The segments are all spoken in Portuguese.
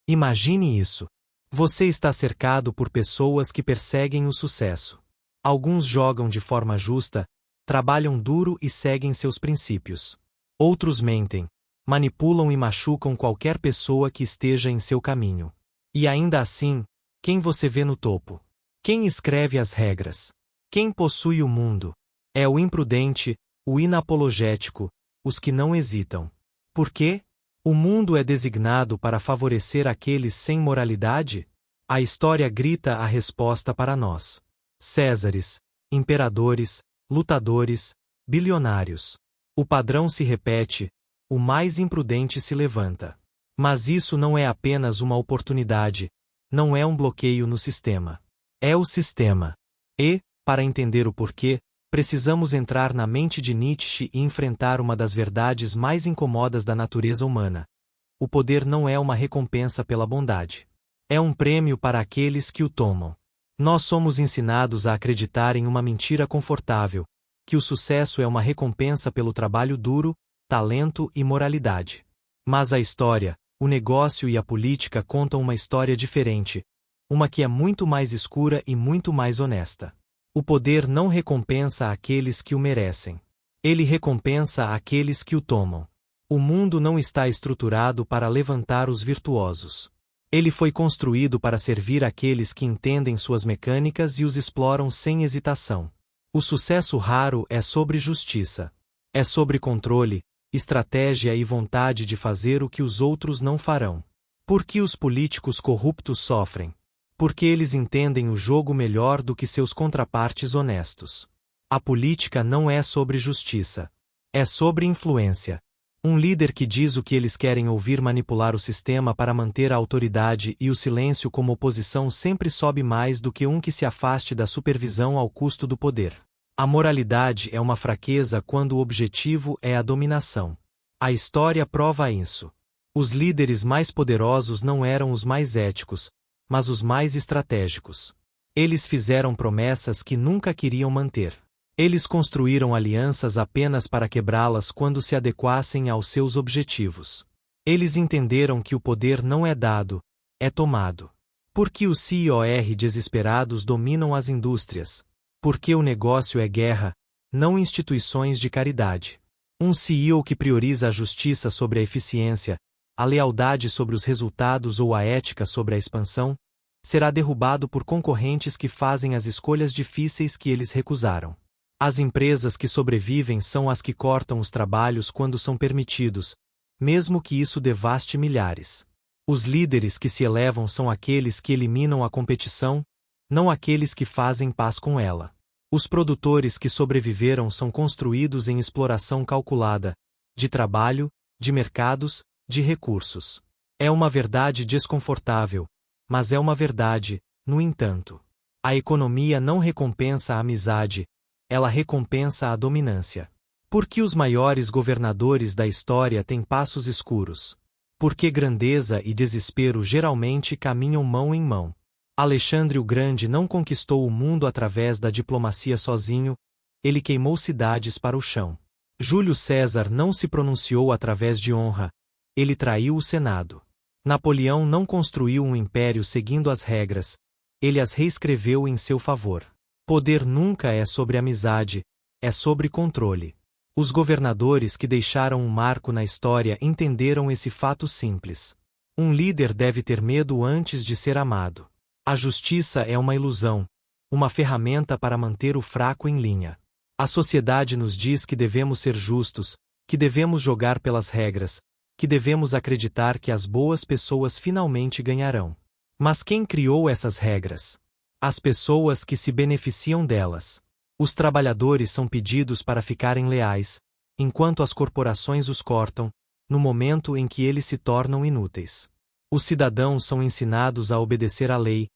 Imagine isso. Você está cercado por pessoas que perseguem o sucesso. Alguns jogam de forma justa, trabalham duro e seguem seus princípios. Outros mentem, manipulam e machucam qualquer pessoa que esteja em seu caminho. E ainda assim, quem você vê no topo? Quem escreve as regras? Quem possui o mundo? É o imprudente, o inapologético, os que não hesitam. Por quê? O mundo é designado para favorecer aqueles sem moralidade? A história grita a resposta para nós. Césares, imperadores, lutadores, bilionários. O padrão se repete, o mais imprudente se levanta. Mas isso não é apenas uma oportunidade, não é um bloqueio no sistema. É o sistema. E, para entender o porquê, precisamos entrar na mente de Nietzsche e enfrentar uma das verdades mais incomodas da natureza humana. O poder não é uma recompensa pela bondade. É um prêmio para aqueles que o tomam. Nós somos ensinados a acreditar em uma mentira confortável, que o sucesso é uma recompensa pelo trabalho duro, talento e moralidade. Mas a história, o negócio e a política contam uma história diferente, uma que é muito mais escura e muito mais honesta. O poder não recompensa aqueles que o merecem. Ele recompensa aqueles que o tomam. O mundo não está estruturado para levantar os virtuosos. Ele foi construído para servir aqueles que entendem suas mecânicas e os exploram sem hesitação. O sucesso raro é sobre justiça. É sobre controle, estratégia e vontade de fazer o que os outros não farão. Por que os políticos corruptos sofrem? Porque eles entendem o jogo melhor do que seus contrapartes honestos. A política não é sobre justiça. É sobre influência. Um líder que diz o que eles querem ouvir manipular o sistema para manter a autoridade e o silêncio como oposição sempre sobe mais do que um que se afaste da supervisão ao custo do poder. A moralidade é uma fraqueza quando o objetivo é a dominação. A história prova isso. Os líderes mais poderosos não eram os mais éticos, mas os mais estratégicos. Eles fizeram promessas que nunca queriam manter. Eles construíram alianças apenas para quebrá-las quando se adequassem aos seus objetivos. Eles entenderam que o poder não é dado, é tomado. Por que os CEOs desesperados dominam as indústrias? Porque o negócio é guerra, não instituições de caridade. Um CEO que prioriza a justiça sobre a eficiência, a lealdade sobre os resultados ou a ética sobre a expansão, será derrubado por concorrentes que fazem as escolhas difíceis que eles recusaram. As empresas que sobrevivem são as que cortam os trabalhos quando são permitidos, mesmo que isso devaste milhares. Os líderes que se elevam são aqueles que eliminam a competição, não aqueles que fazem paz com ela. Os produtores que sobreviveram são construídos em exploração calculada, de trabalho, de mercados, de recursos. É uma verdade desconfortável, mas é uma verdade, no entanto. A economia não recompensa a amizade, ela recompensa a dominância. Por que os maiores governadores da história têm passos escuros? Porque grandeza e desespero geralmente caminham mão em mão. Alexandre o Grande não conquistou o mundo através da diplomacia sozinho, ele queimou cidades para o chão. Júlio César não se pronunciou através de honra, ele traiu o Senado. Napoleão não construiu um império seguindo as regras, ele as reescreveu em seu favor. Poder nunca é sobre amizade, é sobre controle. Os governadores que deixaram um marco na história entenderam esse fato simples. Um líder deve ter medo antes de ser amado. A justiça é uma ilusão, uma ferramenta para manter o fraco em linha. A sociedade nos diz que devemos ser justos, que devemos jogar pelas regras, que devemos acreditar que as boas pessoas finalmente ganharão. Mas quem criou essas regras? As pessoas que se beneficiam delas. Os trabalhadores são pedidos para ficarem leais, enquanto as corporações os cortam, no momento em que eles se tornam inúteis. Os cidadãos são ensinados a obedecer à lei,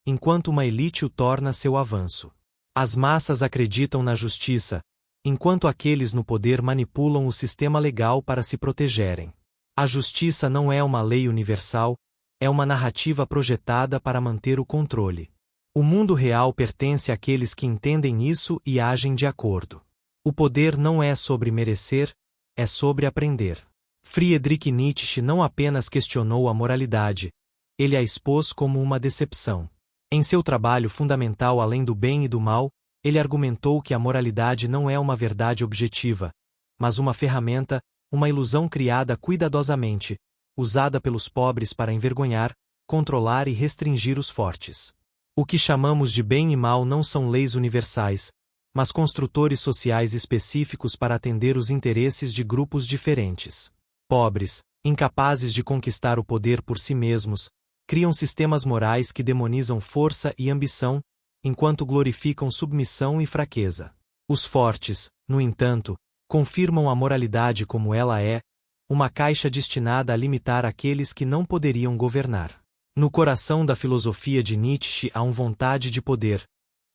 enquanto uma elite o torna seu avanço. As massas acreditam na justiça, enquanto aqueles no poder manipulam o sistema legal para se protegerem. A justiça não é uma lei universal, é uma narrativa projetada para manter o controle. O mundo real pertence àqueles que entendem isso e agem de acordo. O poder não é sobre merecer, é sobre aprender. Friedrich Nietzsche não apenas questionou a moralidade, ele a expôs como uma decepção. Em seu trabalho fundamental Além do Bem e do Mal, ele argumentou que a moralidade não é uma verdade objetiva, mas uma ferramenta, uma ilusão criada cuidadosamente, usada pelos pobres para envergonhar, controlar e restringir os fortes. O que chamamos de bem e mal não são leis universais, mas construtores sociais específicos para atender os interesses de grupos diferentes. Pobres, incapazes de conquistar o poder por si mesmos, criam sistemas morais que demonizam força e ambição, enquanto glorificam submissão e fraqueza. Os fortes, no entanto, confirmam a moralidade como ela é, uma caixa destinada a limitar aqueles que não poderiam governar. No coração da filosofia de Nietzsche há uma vontade de poder,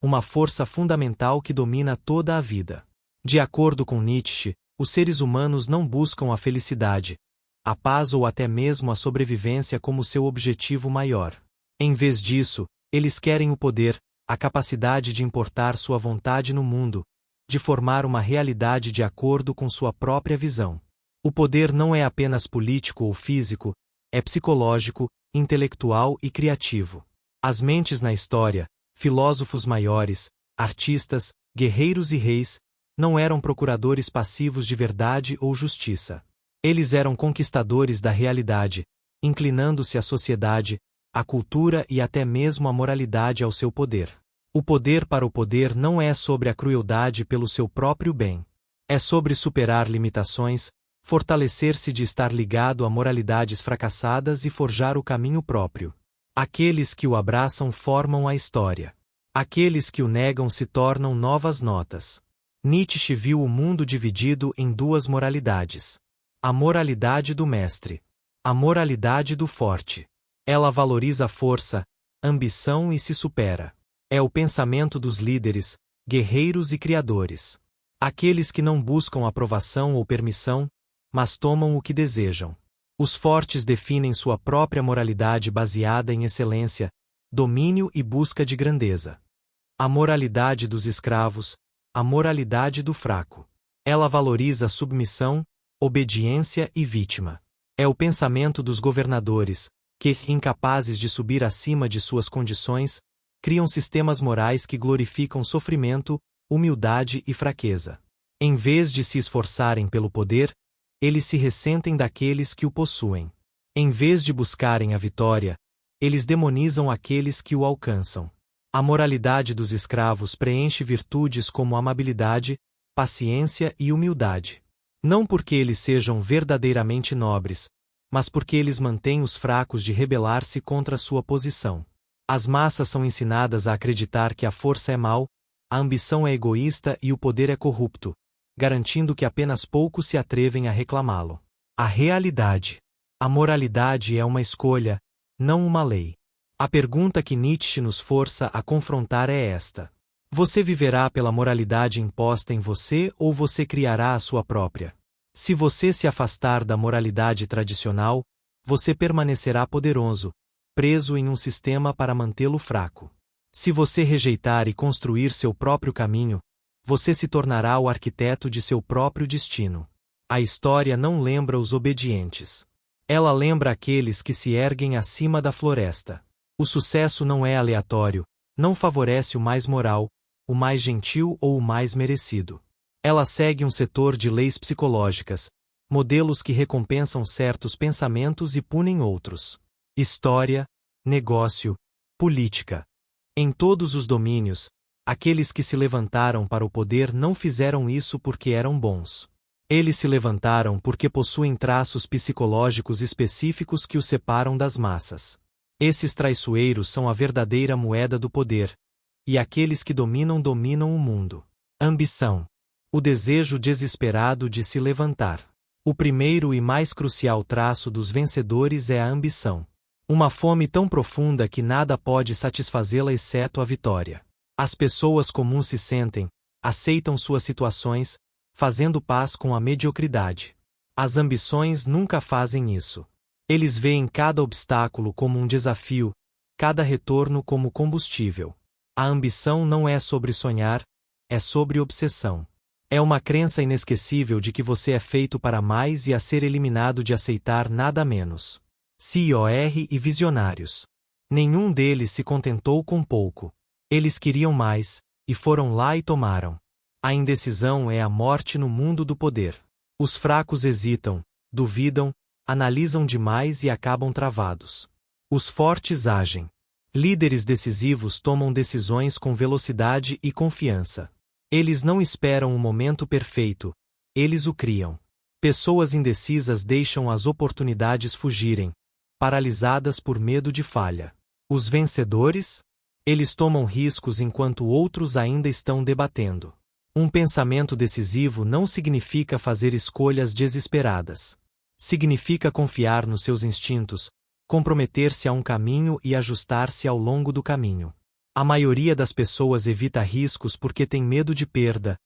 uma força fundamental que domina toda a vida. De acordo com Nietzsche, os seres humanos não buscam a felicidade, a paz ou até mesmo a sobrevivência como seu objetivo maior. Em vez disso, eles querem o poder, a capacidade de importar sua vontade no mundo, de formar uma realidade de acordo com sua própria visão. O poder não é apenas político ou físico, é psicológico, intelectual e criativo. As mentes na história, filósofos maiores, artistas, guerreiros e reis, não eram procuradores passivos de verdade ou justiça. Eles eram conquistadores da realidade, inclinando-se à sociedade, à cultura e até mesmo à moralidade ao seu poder. O poder para o poder não é sobre a crueldade pelo seu próprio bem. É sobre superar limitações, fortalecer-se de estar ligado a moralidades fracassadas e forjar o caminho próprio. Aqueles que o abraçam formam a história. Aqueles que o negam se tornam novas notas. Nietzsche viu o mundo dividido em duas moralidades. A moralidade do mestre. A moralidade do forte. Ela valoriza a força, ambição e se supera. É o pensamento dos líderes, guerreiros e criadores. Aqueles que não buscam aprovação ou permissão, mas tomam o que desejam. Os fortes definem sua própria moralidade baseada em excelência, domínio e busca de grandeza. A moralidade dos escravos, a moralidade do fraco. Ela valoriza a submissão, obediência e vítima. É o pensamento dos governadores, que, incapazes de subir acima de suas condições, criam sistemas morais que glorificam sofrimento, humildade e fraqueza. Em vez de se esforçarem pelo poder, eles se ressentem daqueles que o possuem. Em vez de buscarem a vitória, eles demonizam aqueles que o alcançam. A moralidade dos escravos preenche virtudes como amabilidade, paciência e humildade. Não porque eles sejam verdadeiramente nobres, mas porque eles mantêm os fracos de rebelar-se contra sua posição. As massas são ensinadas a acreditar que a força é mal, a ambição é egoísta e o poder é corrupto, garantindo que apenas poucos se atrevem a reclamá-lo. A realidade. A moralidade é uma escolha, não uma lei. A pergunta que Nietzsche nos força a confrontar é esta: você viverá pela moralidade imposta em você ou você criará a sua própria? Se você se afastar da moralidade tradicional, você permanecerá poderoso, preso em um sistema para mantê-lo fraco. Se você rejeitar e construir seu próprio caminho, você se tornará o arquiteto de seu próprio destino. A história não lembra os obedientes. Ela lembra aqueles que se erguem acima da floresta. O sucesso não é aleatório, não favorece o mais moral, o mais gentil ou o mais merecido. Ela segue um setor de leis psicológicas, modelos que recompensam certos pensamentos e punem outros. História, negócio, política. Em todos os domínios, aqueles que se levantaram para o poder não fizeram isso porque eram bons. Eles se levantaram porque possuem traços psicológicos específicos que os separam das massas. Esses traiçoeiros são a verdadeira moeda do poder, e aqueles que dominam o mundo. Ambição. O desejo desesperado de se levantar. O primeiro e mais crucial traço dos vencedores é a ambição. Uma fome tão profunda que nada pode satisfazê-la exceto a vitória. As pessoas comuns se sentem, aceitam suas situações, fazendo paz com a mediocridade. As ambições nunca fazem isso. Eles veem cada obstáculo como um desafio, cada retorno como combustível. A ambição não é sobre sonhar, é sobre obsessão. É uma crença inesquecível de que você é feito para mais e a ser eliminado de aceitar nada menos. COR e visionários. Nenhum deles se contentou com pouco. Eles queriam mais, e foram lá e tomaram. A indecisão é a morte no mundo do poder. Os fracos hesitam, duvidam, analisam demais e acabam travados. Os fortes agem. Líderes decisivos tomam decisões com velocidade e confiança. Eles não esperam o momento perfeito, eles o criam. Pessoas indecisas deixam as oportunidades fugirem, paralisadas por medo de falha. Os vencedores? Eles tomam riscos enquanto outros ainda estão debatendo. Um pensamento decisivo não significa fazer escolhas desesperadas. Significa confiar nos seus instintos, comprometer-se a um caminho e ajustar-se ao longo do caminho. A maioria das pessoas evita riscos porque tem medo de perda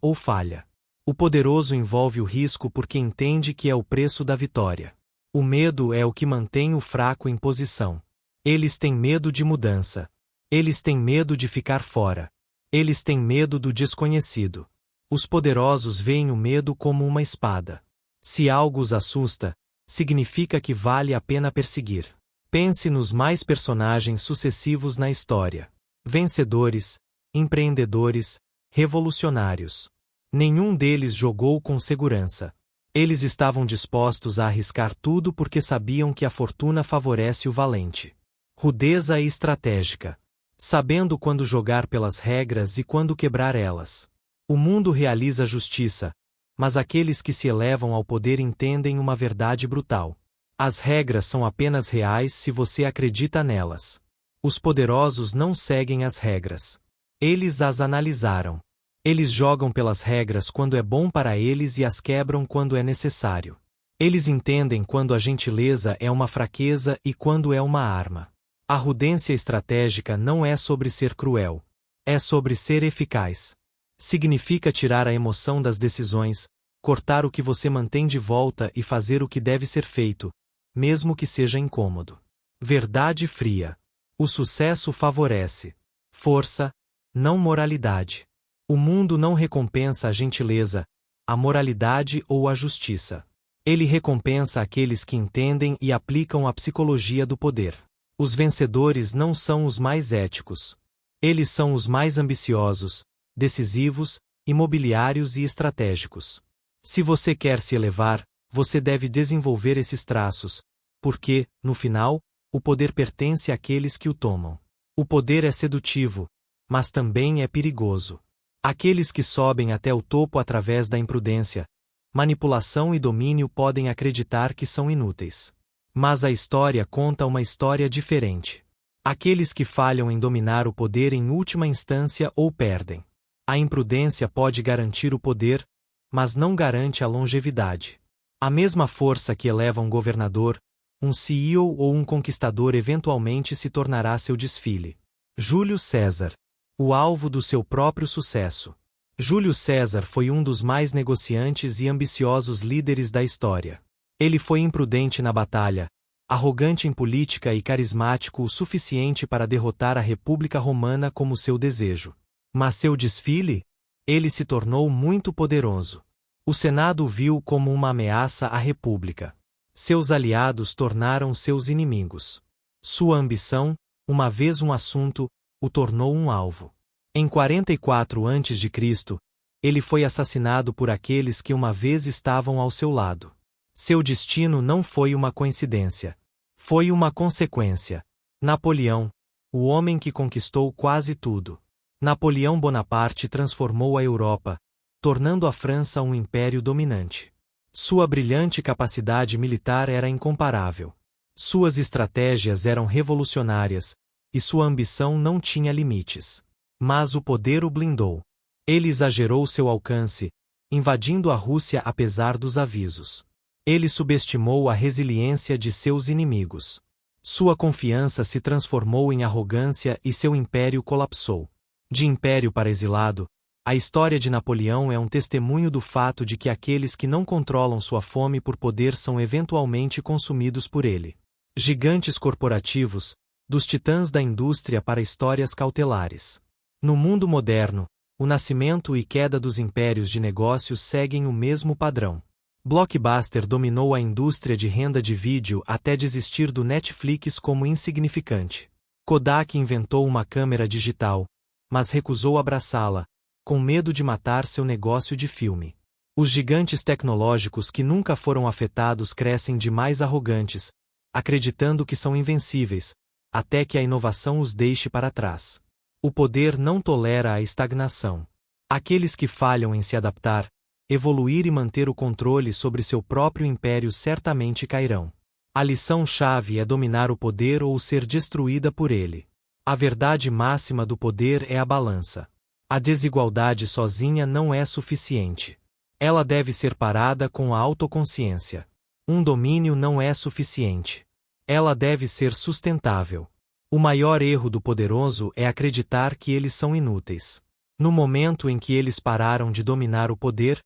ou falha. O poderoso envolve o risco porque entende que é o preço da vitória. O medo é o que mantém o fraco em posição. Eles têm medo de mudança. Eles têm medo de ficar fora. Eles têm medo do desconhecido. Os poderosos veem o medo como uma espada. Se algo os assusta, significa que vale a pena perseguir. Pense nos mais personagens sucessivos na história. Vencedores, empreendedores, revolucionários. Nenhum deles jogou com segurança. Eles estavam dispostos a arriscar tudo porque sabiam que a fortuna favorece o valente. Rudeza estratégica. Sabendo quando jogar pelas regras e quando quebrar elas. O mundo realiza justiça, mas aqueles que se elevam ao poder entendem uma verdade brutal. As regras são apenas reais se você acredita nelas. Os poderosos não seguem as regras. Eles as analisaram. Eles jogam pelas regras quando é bom para eles e as quebram quando é necessário. Eles entendem quando a gentileza é uma fraqueza e quando é uma arma. A rudência estratégica não é sobre ser cruel. É sobre ser eficaz. Significa tirar a emoção das decisões, cortar o que você mantém de volta e fazer o que deve ser feito, mesmo que seja incômodo. Verdade fria. O sucesso favorece força, não moralidade. O mundo não recompensa a gentileza, a moralidade ou a justiça. Ele recompensa aqueles que entendem e aplicam a psicologia do poder. Os vencedores não são os mais éticos. Eles são os mais ambiciosos, decisivos, imobiliários e estratégicos. Se você quer se elevar, você deve desenvolver esses traços, porque, no final, o poder pertence àqueles que o tomam. O poder é sedutivo, mas também é perigoso. Aqueles que sobem até o topo através da imprudência, manipulação e domínio podem acreditar que são inúteis. Mas a história conta uma história diferente. Aqueles que falham em dominar o poder em última instância ou perdem. A imprudência pode garantir o poder, mas não garante a longevidade. A mesma força que eleva um governador, um CEO ou um conquistador eventualmente se tornará seu desfile. Júlio César. O alvo do seu próprio sucesso. Júlio César foi um dos mais negociantes e ambiciosos líderes da história. Ele foi imprudente na batalha, arrogante em política e carismático o suficiente para derrotar a República Romana como seu desejo. Mas seu desfile? Ele se tornou muito poderoso. O Senado o viu como uma ameaça à República. Seus aliados tornaram seus inimigos. Sua ambição, uma vez um assunto, o tornou um alvo. Em 44 a.C., ele foi assassinado por aqueles que uma vez estavam ao seu lado. Seu destino não foi uma coincidência. Foi uma consequência. Napoleão, o homem que conquistou quase tudo. Napoleão Bonaparte transformou a Europa, tornando a França um império dominante. Sua brilhante capacidade militar era incomparável. Suas estratégias eram revolucionárias, e sua ambição não tinha limites. Mas o poder o blindou. Ele exagerou seu alcance, invadindo a Rússia apesar dos avisos. Ele subestimou a resiliência de seus inimigos. Sua confiança se transformou em arrogância e seu império colapsou. De império para exilado, a história de Napoleão é um testemunho do fato de que aqueles que não controlam sua fome por poder são eventualmente consumidos por ele. Gigantes corporativos, dos titãs da indústria para histórias cautelares. No mundo moderno, o nascimento e queda dos impérios de negócios seguem o mesmo padrão. Blockbuster dominou a indústria de renda de vídeo até desistir do Netflix como insignificante. Kodak inventou uma câmera digital, mas recusou abraçá-la, com medo de matar seu negócio de filme. Os gigantes tecnológicos que nunca foram afetados crescem demais arrogantes, acreditando que são invencíveis, até que a inovação os deixe para trás. O poder não tolera a estagnação. Aqueles que falham em se adaptar, evoluir e manter o controle sobre seu próprio império certamente cairão. A lição-chave é dominar o poder ou ser destruída por ele. A verdade máxima do poder é a balança. A desigualdade sozinha não é suficiente. Ela deve ser parada com a autoconsciência. Um domínio não é suficiente. Ela deve ser sustentável. O maior erro do poderoso é acreditar que eles são inúteis. No momento em que eles pararam de dominar o poder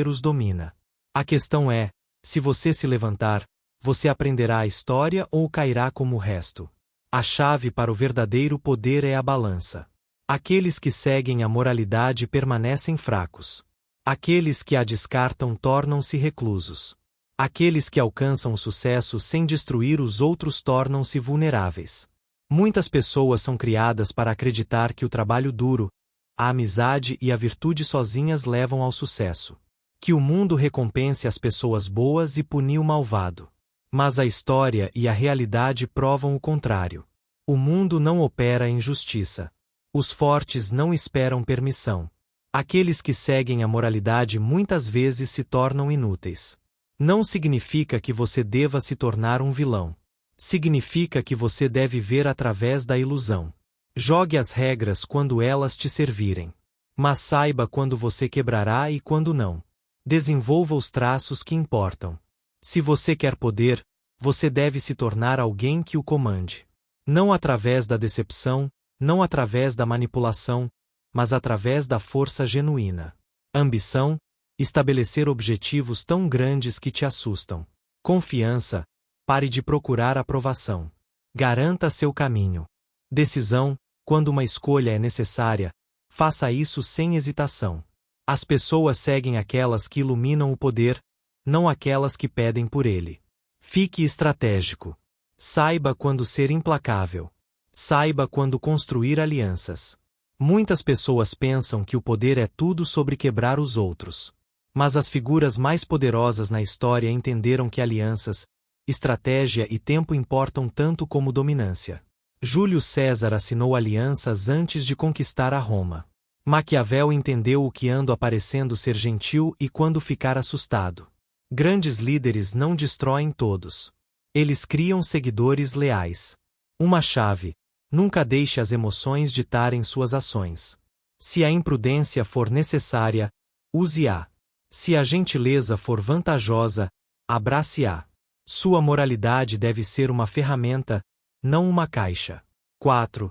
os domina. A questão é, se você se levantar, você aprenderá a história ou cairá como o resto. A chave para o verdadeiro poder é a balança. Aqueles que seguem a moralidade permanecem fracos. Aqueles que a descartam tornam-se reclusos. Aqueles que alcançam o sucesso sem destruir os outros tornam-se vulneráveis. Muitas pessoas são criadas para acreditar que o trabalho duro, a amizade e a virtude sozinhas levam ao sucesso. Que o mundo recompense as pessoas boas e punir o malvado. Mas a história e a realidade provam o contrário. O mundo não opera em justiça. Os fortes não esperam permissão. Aqueles que seguem a moralidade muitas vezes se tornam inúteis. Não significa que você deva se tornar um vilão. Significa que você deve ver através da ilusão. Jogue as regras quando elas te servirem. Mas saiba quando você quebrará e quando não. Desenvolva os traços que importam. Se você quer poder, você deve se tornar alguém que o comande. Não através da decepção, não através da manipulação, mas através da força genuína. Ambição, estabelecer objetivos tão grandes que te assustam. Confiança, pare de procurar aprovação. Garanta seu caminho. Decisão, quando uma escolha é necessária, faça isso sem hesitação. As pessoas seguem aquelas que iluminam o poder, não aquelas que pedem por ele. Fique estratégico. Saiba quando ser implacável. Saiba quando construir alianças. Muitas pessoas pensam que o poder é tudo sobre quebrar os outros. Mas as figuras mais poderosas na história entenderam que alianças, estratégia e tempo importam tanto como dominância. Júlio César assinou alianças antes de conquistar a Roma. Maquiavel entendeu o que ando aparecendo ser gentil e quando ficar assustado. Grandes líderes não destroem todos. Eles criam seguidores leais. Uma chave: nunca deixe as emoções ditarem suas ações. Se a imprudência for necessária, use-a. Se a gentileza for vantajosa, abrace-a. Sua moralidade deve ser uma ferramenta, não uma caixa. 4.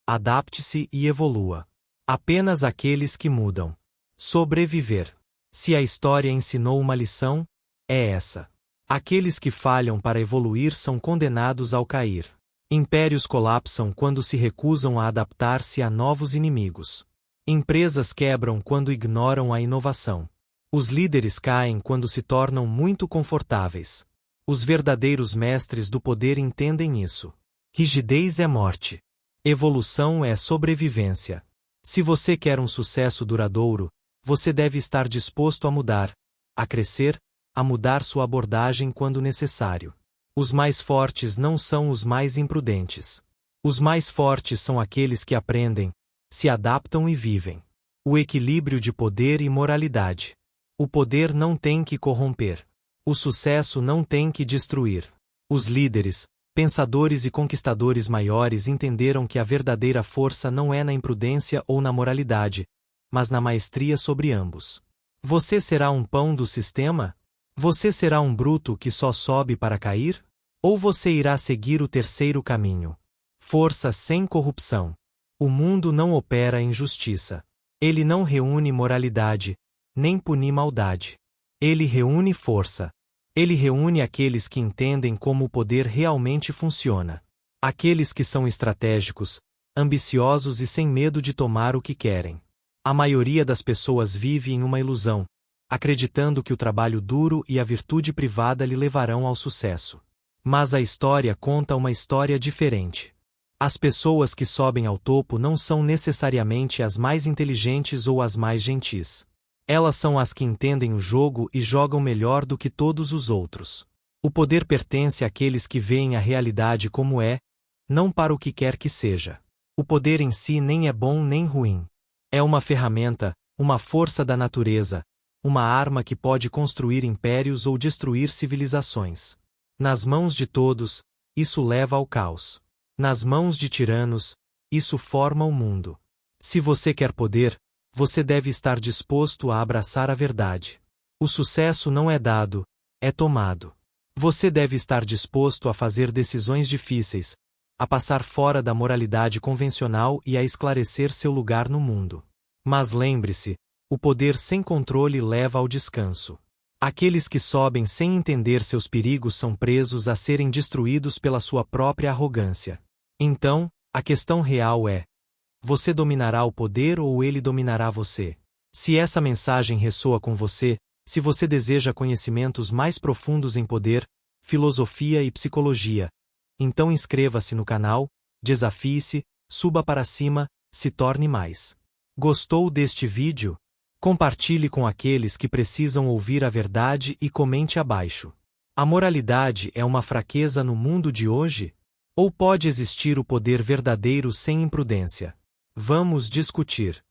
Adapte-se e evolua. Apenas aqueles que mudam. Sobreviver. Se a história ensinou uma lição, é essa. Aqueles que falham para evoluir são condenados ao cair. Impérios colapsam quando se recusam a adaptar-se a novos inimigos. Empresas quebram quando ignoram a inovação. Os líderes caem quando se tornam muito confortáveis. Os verdadeiros mestres do poder entendem isso. Rigidez é morte. Evolução é sobrevivência. Se você quer um sucesso duradouro, você deve estar disposto a mudar, a crescer, a mudar sua abordagem quando necessário. Os mais fortes não são os mais imprudentes. Os mais fortes são aqueles que aprendem, se adaptam e vivem. O equilíbrio de poder e moralidade. O poder não tem que corromper. O sucesso não tem que destruir. Os líderes, pensadores e conquistadores maiores entenderam que a verdadeira força não é na imprudência ou na moralidade, mas na maestria sobre ambos. Você será um pão do sistema? Você será um bruto que só sobe para cair? Ou você irá seguir o terceiro caminho? Força sem corrupção. O mundo não opera em justiça. Ele não reúne moralidade, nem pune maldade. Ele reúne força. Ele reúne aqueles que entendem como o poder realmente funciona. Aqueles que são estratégicos, ambiciosos e sem medo de tomar o que querem. A maioria das pessoas vive em uma ilusão, acreditando que o trabalho duro e a virtude privada lhe levarão ao sucesso. Mas a história conta uma história diferente. As pessoas que sobem ao topo não são necessariamente as mais inteligentes ou as mais gentis. Elas são as que entendem o jogo e jogam melhor do que todos os outros. O poder pertence àqueles que veem a realidade como é, não para o que quer que seja. O poder em si nem é bom nem ruim. É uma ferramenta, uma força da natureza, uma arma que pode construir impérios ou destruir civilizações. Nas mãos de todos, isso leva ao caos. Nas mãos de tiranos, isso forma o mundo. Se você quer poder, você deve estar disposto a abraçar a verdade. O sucesso não é dado, é tomado. Você deve estar disposto a fazer decisões difíceis, a passar fora da moralidade convencional e a esclarecer seu lugar no mundo. Mas lembre-se, o poder sem controle leva ao descanso. Aqueles que sobem sem entender seus perigos são presos a serem destruídos pela sua própria arrogância. Então, a questão real é: você dominará o poder ou ele dominará você? Se essa mensagem ressoa com você, se você deseja conhecimentos mais profundos em poder, filosofia e psicologia, então inscreva-se no canal, desafie-se, suba para cima, se torne mais. Gostou deste vídeo? Compartilhe com aqueles que precisam ouvir a verdade e comente abaixo. A moralidade é uma fraqueza no mundo de hoje? Ou pode existir o poder verdadeiro sem imprudência? Vamos discutir.